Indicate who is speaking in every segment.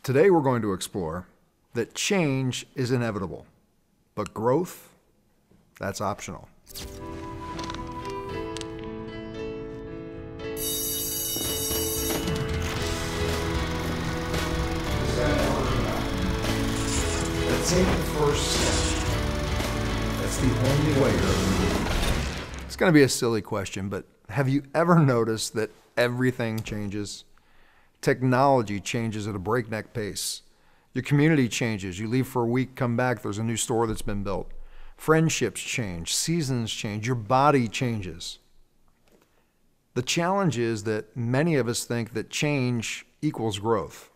Speaker 1: Today we're going to explore that change is inevitable, but growth, that's optional. Take the first step. That's the only way you're ever moving. It's going to be a silly question, but have you ever noticed that everything changes? Technology changes at a breakneck pace. Your community changes. You leave for a week, come back, there's a new store that's been built. Friendships change, seasons change, your body changes. The challenge is that many of us think that change equals growth.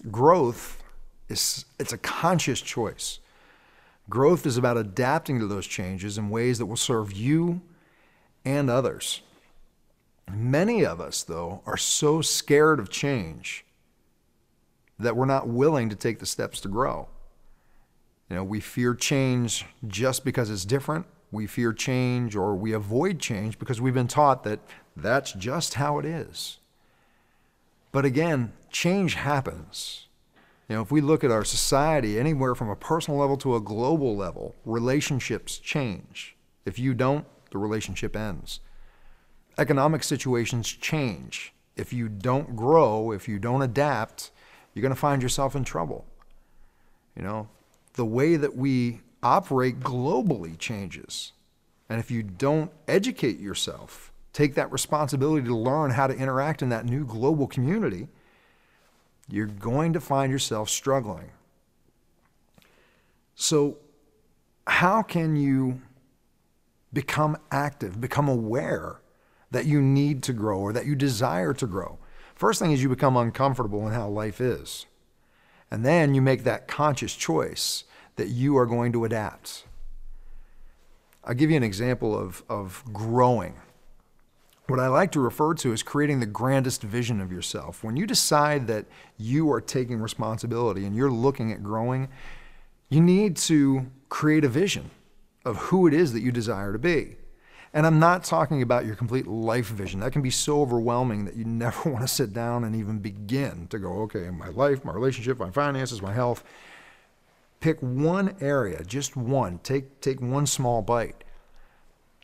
Speaker 1: Growth, it's a conscious choice. Growth is about adapting to those changes in ways that will serve you and others. Many of us, though, are so scared of change that we're not willing to take the steps to grow. We fear change just because it's different. We fear change, or we avoid change because we've been taught that that's just how it is. But again, change happens. If we look at our society, anywhere from a personal level to a global level, relationships change. If you don't, the relationship ends. Economic situations change. If you don't grow, if you don't adapt, you're going to find yourself in trouble. The way that we operate globally changes. And if you don't educate yourself, take that responsibility to learn how to interact in that new global community, you're going to find yourself struggling. So how can you become active, become aware that you need to grow or that you desire to grow? First thing is you become uncomfortable in how life is. And then you make that conscious choice that you are going to adapt. I'll give you an example of growing. What I like to refer to is creating the grandest vision of yourself. When you decide that you are taking responsibility and you're looking at growing, you need to create a vision of who it is that you desire to be. And I'm not talking about your complete life vision. That can be so overwhelming that you never want to sit down and even begin to go, okay, my life, my relationship, my finances, my health. Pick one area, just one. Take one small bite.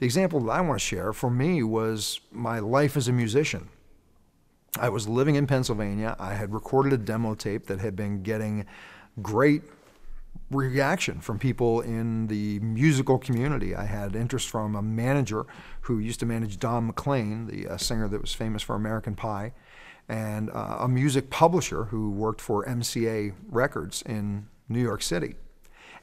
Speaker 1: The example that I want to share for me was my life as a musician. I was living in Pennsylvania. I had recorded a demo tape that had been getting great reaction from people in the musical community. I had interest from a manager who used to manage Don McLean, the singer that was famous for American Pie, and a music publisher who worked for MCA Records in New York City.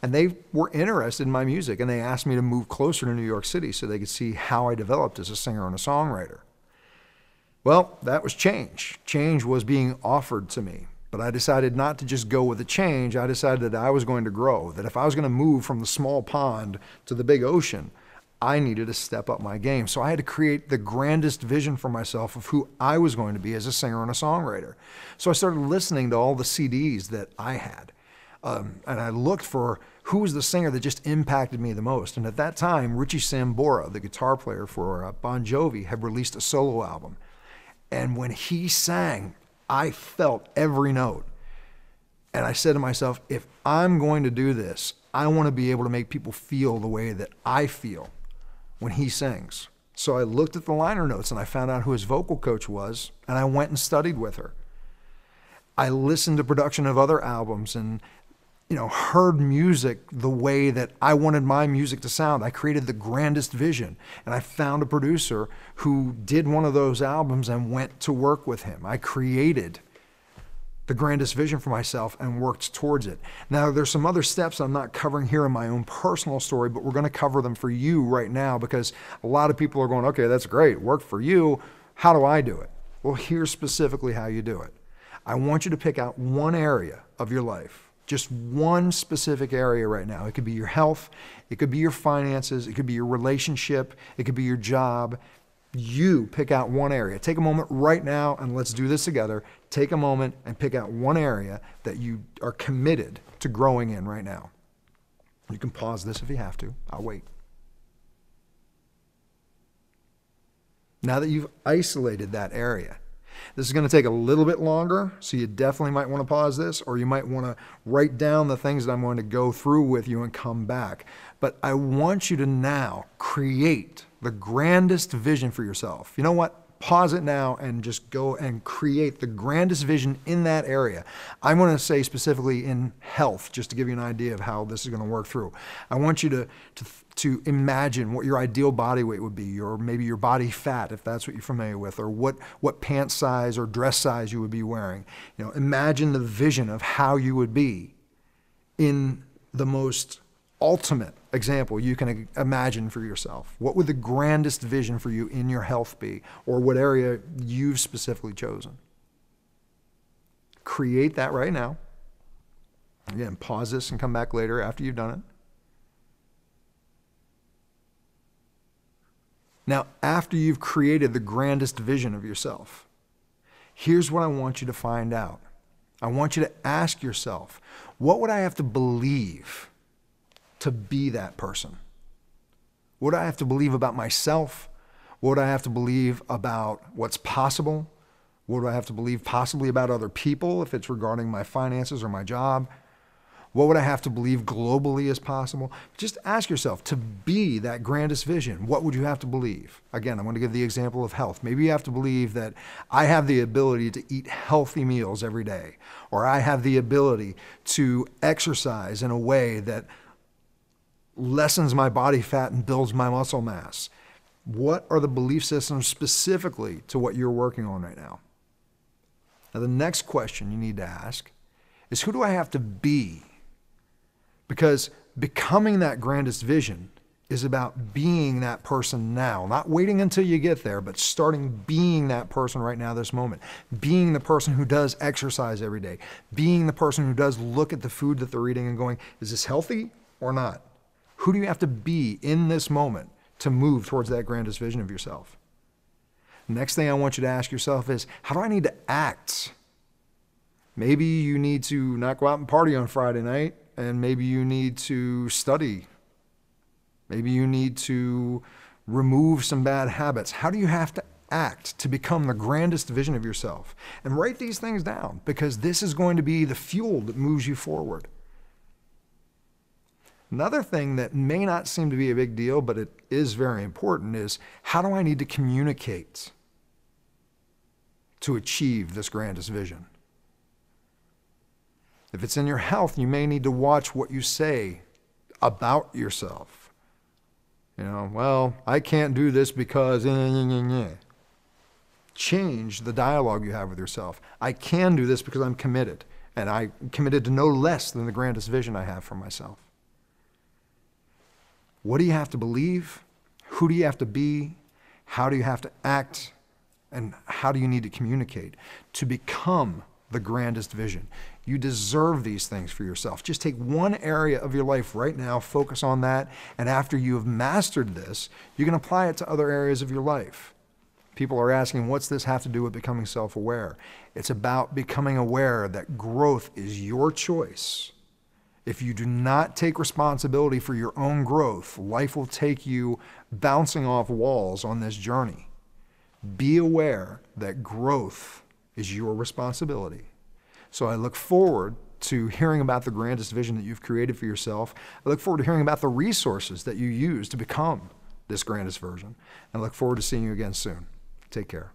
Speaker 1: And they were interested in my music, and they asked me to move closer to New York City so they could see how I developed as a singer and a songwriter. Well, that was change. Change was being offered to me. But I decided not to just go with the change. I decided that I was going to grow, that if I was going to move from the small pond to the big ocean, I needed to step up my game. So I had to create the grandest vision for myself of who I was going to be as a singer and a songwriter. So I started listening to all the CDs that I had. And I looked for who was the singer that just impacted me the most. And at that time, Richie Sambora, the guitar player for Bon Jovi, had released a solo album. And when he sang, I felt every note. And I said to myself, if I'm going to do this, I want to be able to make people feel the way that I feel when he sings. So I looked at the liner notes and I found out who his vocal coach was, and I went and studied with her. I listened to production of other albums and heard music the way that I wanted my music to sound. I created the grandest vision, and I found a producer who did one of those albums and went to work with him. I created the grandest vision for myself and worked towards it. Now, there's some other steps I'm not covering here in my own personal story, but we're going to cover them for you right now because a lot of people are going, okay, that's great, worked for you. How do I do it? Well, here's specifically how you do it. I want you to pick out one area of your life. Just one specific area right now. It could be your health, it could be your finances, it could be your relationship, it could be your job. You pick out one area. Take a moment right now and let's do this together. Take a moment and pick out one area that you are committed to growing in right now. You can pause this if you have to. I'll wait. Now that you've isolated that area, This is going to take a little bit longer, so you definitely might want to pause this, or you might want to write down the things that I'm going to go through with you and come back. But I want you to now create the grandest vision for yourself. You know what? Pause it now and just go and create the grandest vision in that area. I'm going to say specifically in health, just to give you an idea of how this is going to work through. I want you to imagine what your ideal body weight would be, or maybe your body fat, if that's what you're familiar with, or what pant size or dress size you would be wearing. You know, imagine the vision of how you would be in the most ultimate example you can imagine for yourself. What would the grandest vision for you in your health be, or what area you've specifically chosen? Create that right now. Again, pause this and come back later after you've done it. Now, after you've created the grandest vision of yourself, here's what I want you to find out. I want you to ask yourself, what would I have to believe to be that person? What do I have to believe about myself? What do I have to believe about what's possible? What do I have to believe possibly about other people if it's regarding my finances or my job? What would I have to believe globally is possible? Just ask yourself, to be that grandest vision, what would you have to believe? Again, I'm going to give the example of health. Maybe you have to believe that I have the ability to eat healthy meals every day, or I have the ability to exercise in a way that lessens my body fat and builds my muscle mass. What are the belief systems specifically to what you're working on right now? Now, the next question you need to ask is, who do I have to be? Because becoming that grandest vision is about being that person now, not waiting until you get there, but starting being that person right now, this moment. Being the person who does exercise every day. Being the person who does look at the food that they're eating and going, is this healthy or not? Who do you have to be in this moment to move towards that grandest vision of yourself? Next thing I want you to ask yourself is, how do I need to act? Maybe you need to not go out and party on Friday night, and maybe you need to study. Maybe you need to remove some bad habits. How do you have to act to become the grandest vision of yourself? And write these things down, because this is going to be the fuel that moves you forward. Another thing that may not seem to be a big deal, but it is very important, is how do I need to communicate to achieve this grandest vision? If it's in your health, you may need to watch what you say about yourself. You know, well, I can't do this because... Change the dialogue you have with yourself. I can do this because I'm committed, and I'm committed to no less than the grandest vision I have for myself. What do you have to believe? Who do you have to be? How do you have to act? And how do you need to communicate to become the grandest vision? You deserve these things for yourself. Just take one area of your life right now, focus on that, and after you have mastered this, you can apply it to other areas of your life. People are asking, what's this have to do with becoming self-aware? It's about becoming aware that growth is your choice. If you do not take responsibility for your own growth, life will take you bouncing off walls on this journey. Be aware that growth is your responsibility. So I look forward to hearing about the grandest vision that you've created for yourself. I look forward to hearing about the resources that you use to become this grandest version. And I look forward to seeing you again soon. Take care.